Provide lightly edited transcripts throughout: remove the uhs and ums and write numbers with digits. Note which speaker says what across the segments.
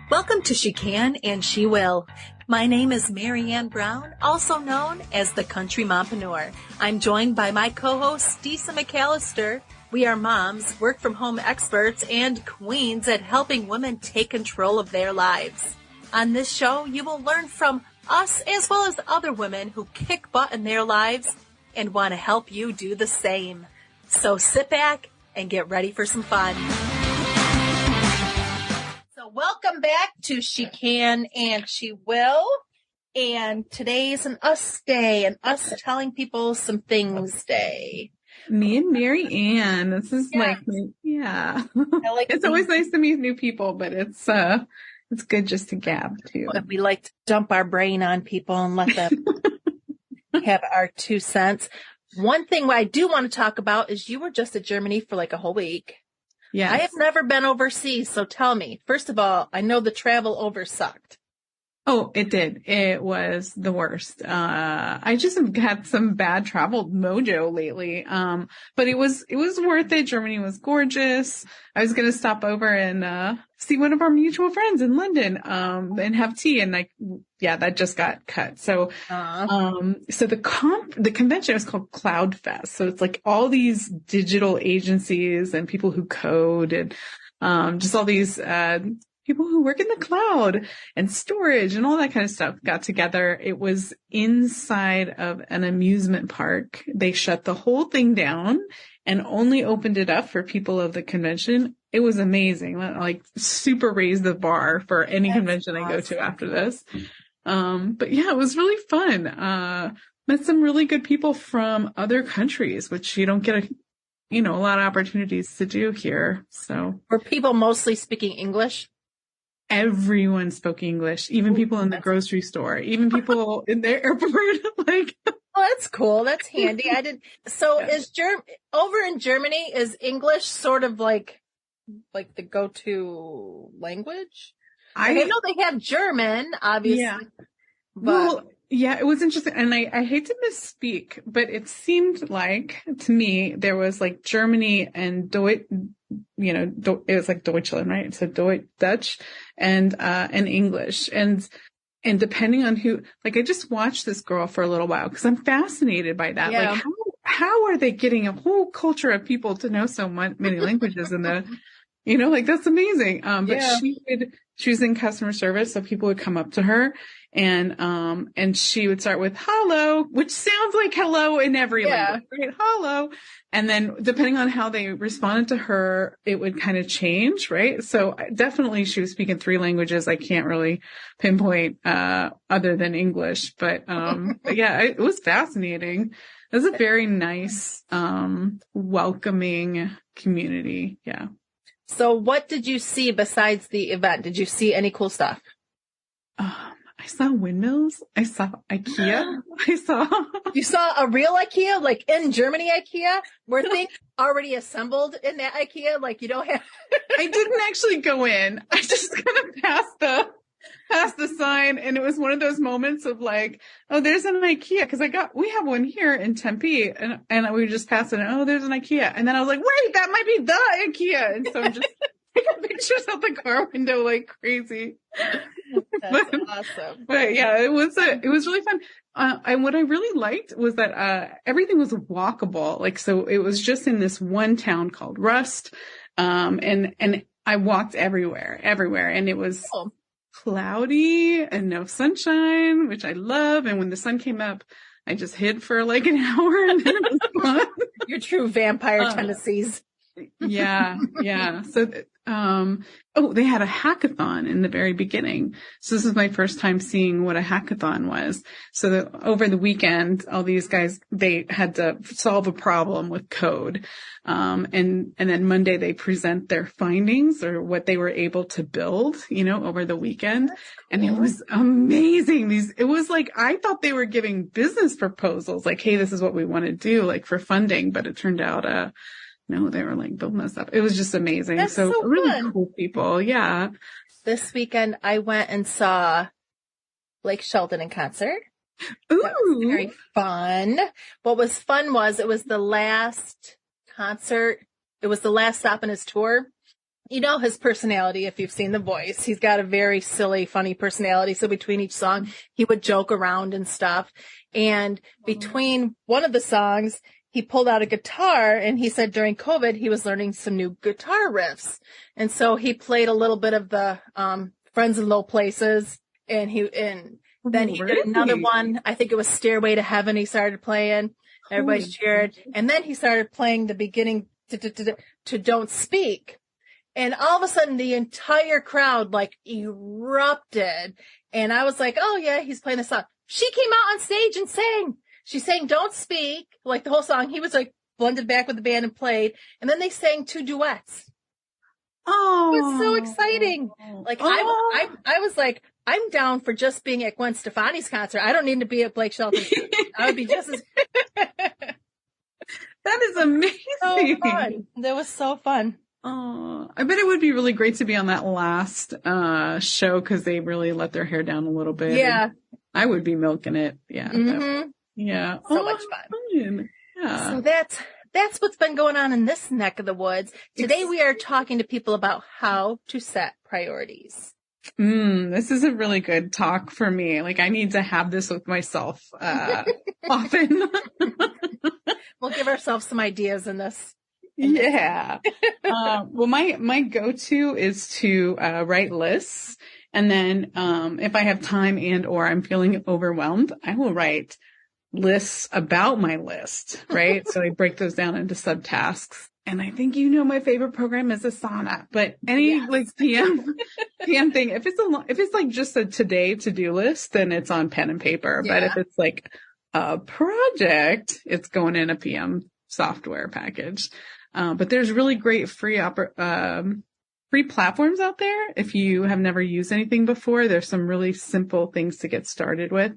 Speaker 1: Welcome to She Can and She Will. My name is Mary Ann Brown, also known as the Country Mompreneur. I'm joined by my co-host, Disa McAllister. We are moms, work-from-home experts, and queens at helping women take control of their lives. On this show, you will learn from us as well as other women who kick butt in their lives and want to help you do the same. So sit back and get ready for some fun. Welcome back to She Can and She Will. And today's an us day, an us telling people some things day.
Speaker 2: Me and Mary Ann. This is I like it's always nice to meet new people, but it's good just to gab too.
Speaker 1: We like to dump our brain on people and let them have our 2 cents. One thing I do want to talk about is you were just at Germany for like a whole week.
Speaker 2: Yeah,
Speaker 1: I have never been overseas, so tell me. First of all, I know the travel over sucked.
Speaker 2: Oh, it did. It was the worst. I just have had some bad travel mojo lately. But it was worth it. Germany was gorgeous. I was going to stop over and, see one of our mutual friends in London, and have tea. And that just got cut. So, so the convention was called Cloud Fest. So it's like all these digital agencies and people who code and, just all these, people who work in the cloud and storage and all that kind of stuff got together. It was inside of an amusement park. They shut the whole thing down and only opened it up for people of the convention. It was amazing. Like super raised the bar for any convention I go to after this. But yeah, it was really fun. Met some really good people from other countries, which you don't get a lot of opportunities to do here. So
Speaker 1: were people mostly speaking English?
Speaker 2: Everyone spoke English, even people in the grocery store, even people in the airport.
Speaker 1: Oh, that's cool. That's handy. So is over in Germany, is English sort of like the go-to language? I know they have German, obviously.
Speaker 2: Yeah. Well, yeah, it was interesting. And I hate to misspeak, but it seemed like to me, there was like Germany and it was like Deutschland, right? So Dutch and English. And depending on who, like I just watched this girl for a little while because I'm fascinated by that. Yeah. Like how are they getting a whole culture of people to know so many languages in the, that's amazing. But she was in customer service. So people would come up to her and she would start with hello, which sounds like hello in every language, right? Hello. And then depending on how they responded to her, it would kind of change, right? So definitely she was speaking 3 languages. I can't really pinpoint, other than English, but yeah, it was fascinating. It was a very nice, welcoming community. Yeah.
Speaker 1: So what did you see besides the event? Did you see any cool stuff?
Speaker 2: I saw windmills. I saw IKEA.
Speaker 1: You saw a real IKEA, like in Germany IKEA? Were things already assembled in that IKEA? Like you don't have...
Speaker 2: I didn't actually go in. I just kind of passed the sign, and it was one of those moments of like, oh, there's an IKEA, because we have one here in Tempe, and we just passed it, and oh, there's an IKEA. And then I was like, wait, that might be the IKEA. And so I'm just taking pictures out the car window like crazy.
Speaker 1: That's awesome.
Speaker 2: But yeah, it was really fun. And what I really liked was that, everything was walkable. Like, so it was just in this one town called Rust. And I walked everywhere, and it was cloudy and no sunshine, which I love. And when the sun came up, I just hid for like an hour and then it was fun.
Speaker 1: Your true vampire tendencies.
Speaker 2: Yeah. So, they had a hackathon in the very beginning. So this is my first time seeing what a hackathon was. So over the weekend, all these guys, they had to solve a problem with code. And then Monday they present their findings or what they were able to build, over the weekend. Cool. And it was amazing. It was like, I thought they were giving business proposals, like, hey, this is what we want to do, like for funding, but it turned out, no, they were like building this up. It was just amazing.
Speaker 1: That's so
Speaker 2: really
Speaker 1: fun.
Speaker 2: Cool people. Yeah.
Speaker 1: This weekend I went and saw Blake Shelton in concert.
Speaker 2: Ooh.
Speaker 1: That was very fun. What was fun was it was the last concert. It was the last stop in his tour. You know his personality, if you've seen The Voice. He's got a very silly, funny personality. So between each song, he would joke around and stuff. And between one of the songs, he pulled out a guitar and he said during COVID, he was learning some new guitar riffs. And so he played a little bit of the Friends in Low Places. And then he did another one. I think it was Stairway to Heaven. He started playing. Everybody cheered. And then he started playing the beginning to Don't Speak. And all of a sudden, the entire crowd like erupted. And I was like, oh, yeah, he's playing the song. She came out on stage and sang. She sang Don't Speak, like the whole song. He was like blended back with the band and played. And then they sang 2 duets.
Speaker 2: Oh,
Speaker 1: it was so exciting. Like I was like, I'm down for just being at Gwen Stefani's concert. I don't need to be at Blake Shelton's. I would be just as.
Speaker 2: That is amazing.
Speaker 1: So fun. That was so fun.
Speaker 2: Oh, I bet it would be really great to be on that last show because they really let their hair down a little bit.
Speaker 1: Yeah.
Speaker 2: I would be milking it. Yeah.
Speaker 1: Mm-hmm.
Speaker 2: Yeah.
Speaker 1: So much fun.
Speaker 2: Yeah.
Speaker 1: So that's what's been going on in this neck of the woods. Today we are talking to people about how to set priorities.
Speaker 2: This is a really good talk for me. Like I need to have this with myself often.
Speaker 1: We'll give ourselves some ideas in this.
Speaker 2: Yeah. Well, my go-to is to write lists. And then if I have time and or I'm feeling overwhelmed, I will write lists about my list, right? So I break those down into subtasks. And I think my favorite program is Asana, but any like PM thing, if it's like just a today to-do list, then it's on pen and paper. Yeah. But if it's like a project, it's going in a PM software package. But there's really great free platforms out there. If you have never used anything before, there's some really simple things to get started with.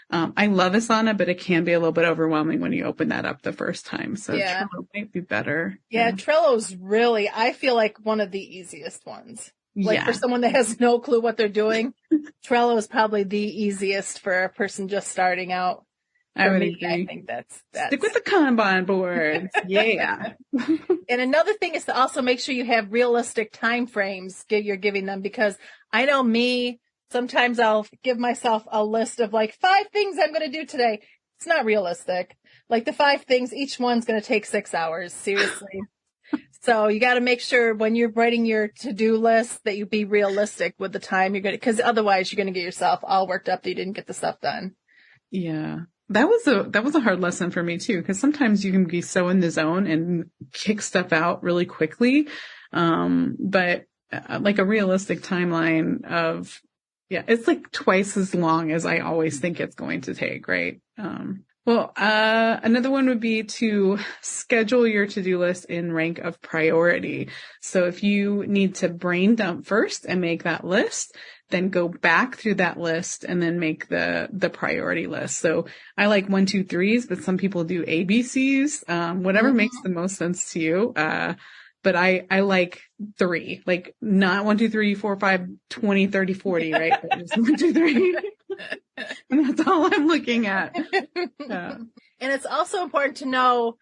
Speaker 2: I love Asana, but it can be a little bit overwhelming when you open that up the first time. So Trello might be better.
Speaker 1: Yeah, Trello's really, I feel like one of the easiest ones. Like for someone that has no clue what they're doing, Trello is probably the easiest for a person just starting out.
Speaker 2: I would agree.
Speaker 1: I think that's
Speaker 2: stick with the Kanban board. Yeah.
Speaker 1: And another thing is to also make sure you have realistic time frames you're giving them, because I know me, sometimes I'll give myself a list of like 5 things I'm going to do today. It's not realistic. Like the 5 things, each one's going to take 6 hours. Seriously. So you got to make sure when you're writing your to-do list that you be realistic with the time you're going to, because otherwise you're going to get yourself all worked up that you didn't get the stuff done.
Speaker 2: Yeah. That was a hard lesson for me too, because sometimes you can be so in the zone and kick stuff out really quickly. But like a realistic timeline of, it's like twice as long as I always think it's going to take, right? Another one would be to schedule your to-do list in rank of priority. So if you need to brain dump first and make that list, then go back through that list and then make the priority list. So I like 1, 2, 3s, but some people do ABCs, whatever makes the most sense to you. But I like 3, like not 1, 2, 3, 4, 5, 20, 30, 40, right? Just 1, 2, 3. And that's all I'm looking at. Yeah.
Speaker 1: And it's also important to know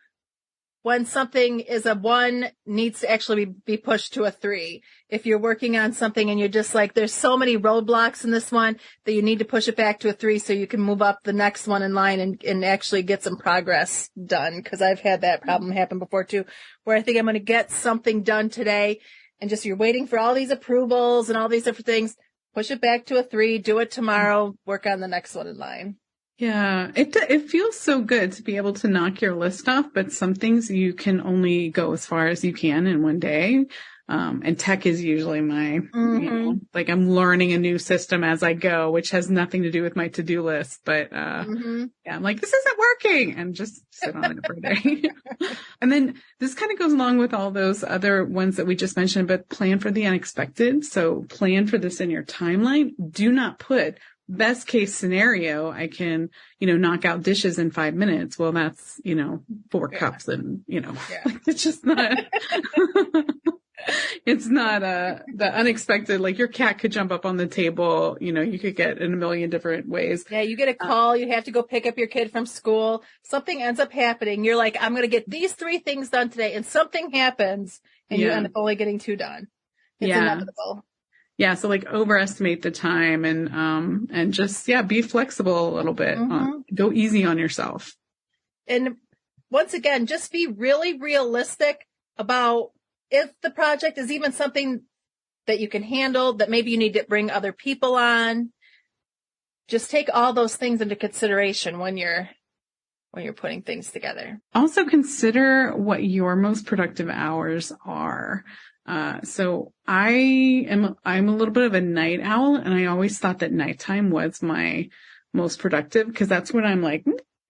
Speaker 1: when something is a 1 needs to actually be pushed to a 3. If you're working on something and you're just like, there's so many roadblocks in this one that you need to push it back to a 3 so you can move up the next one in line and actually get some progress done. Because I've had that problem happen before too, where I think I'm going to get something done today and just you're waiting for all these approvals and all these different things. Push it back to a 3, do it tomorrow, work on the next one in line.
Speaker 2: Yeah, it feels so good to be able to knock your list off, but some things you can only go as far as you can in one day. And tech is usually my, like I'm learning a new system as I go, which has nothing to do with my to-do list, but, I'm like, this isn't working, and just sit on it for a day. And then this kind of goes along with all those other ones that we just mentioned, but plan for the unexpected. So plan for this in your timeline. Do not put best case scenario, I can, knock out dishes in 5 minutes. Well, that's, 4 cups and, like, it's just not, it's not, the unexpected, like your cat could jump up on the table, you could get in a million different ways.
Speaker 1: Yeah. You get a call, you have to go pick up your kid from school. Something ends up happening. You're like, I'm going to get these 3 things done today, and something happens and you end up only getting 2 done. It's inevitable.
Speaker 2: Yeah. So like overestimate the time and just, be flexible a little bit. Go easy on yourself.
Speaker 1: And once again, just be really realistic about if the project is even something that you can handle, that maybe you need to bring other people on. Just take all those things into consideration when you're putting things together.
Speaker 2: Also consider what your most productive hours are. So I'm a little bit of a night owl, and I always thought that nighttime was my most productive because that's when I'm like,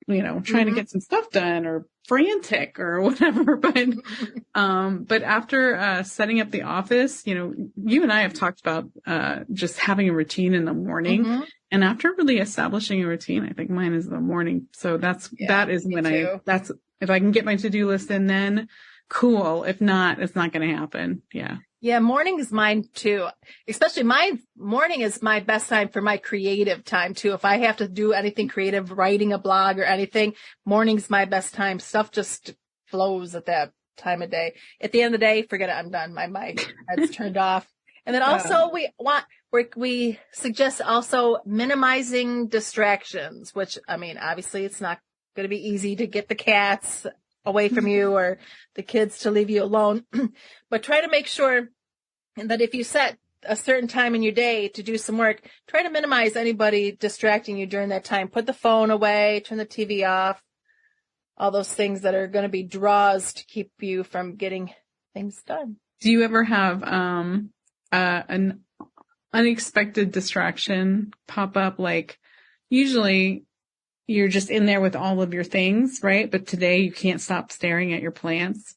Speaker 2: trying to get some stuff done or frantic or whatever. But after setting up the office, you and I have talked about just having a routine in the morning. And after really establishing a routine, I think mine is the morning. So that is when if I can get my to-do list in, then cool. If not, it's not going to happen. Yeah.
Speaker 1: Yeah. Morning is mine too. Especially my morning is my best time for my creative time too. If I have to do anything creative, writing a blog or anything, morning's my best time. Stuff just flows at that time of day. At the end of the day, forget it. I'm done. My head's turned off. And then also we suggest also minimizing distractions, which, I mean, obviously it's not going to be easy to get the cats away from you or the kids to leave you alone, but try to make sure that if you set a certain time in your day to do some work, try to minimize anybody distracting you during that time. Put the phone away, turn the TV off, all those things that are going to be draws to keep you from getting things done.
Speaker 2: Do you ever have an unexpected distraction pop up? Like usually you're just in there with all of your things, right? But today you can't stop staring at your plants.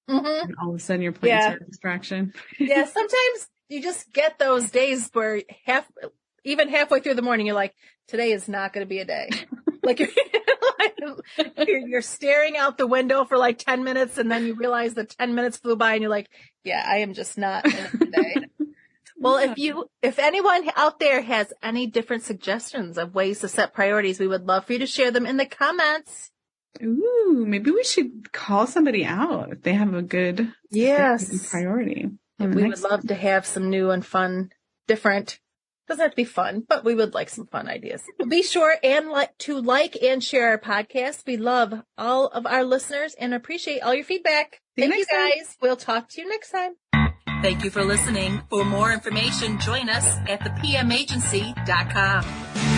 Speaker 2: And all of a sudden your plants are a distraction.
Speaker 1: Yeah. Sometimes you just get those days where even halfway through the morning, you're like, today is not going to be a day. Like you're staring out the window for like 10 minutes and then you realize the 10 minutes flew by and you're like, yeah, I am just not in it today. Well, if anyone out there has any different suggestions of ways to set priorities, we would love for you to share them in the comments.
Speaker 2: Ooh, maybe we should call somebody out if they have a good priority.
Speaker 1: We would love to have some new and fun, different. Doesn't have to be fun, but we would like some fun ideas. Be sure to like and share our podcast. We love all of our listeners and appreciate all your feedback. Thank you guys. We'll talk to you next time.
Speaker 3: Thank you for listening. For more information, join us at thepmagency.com.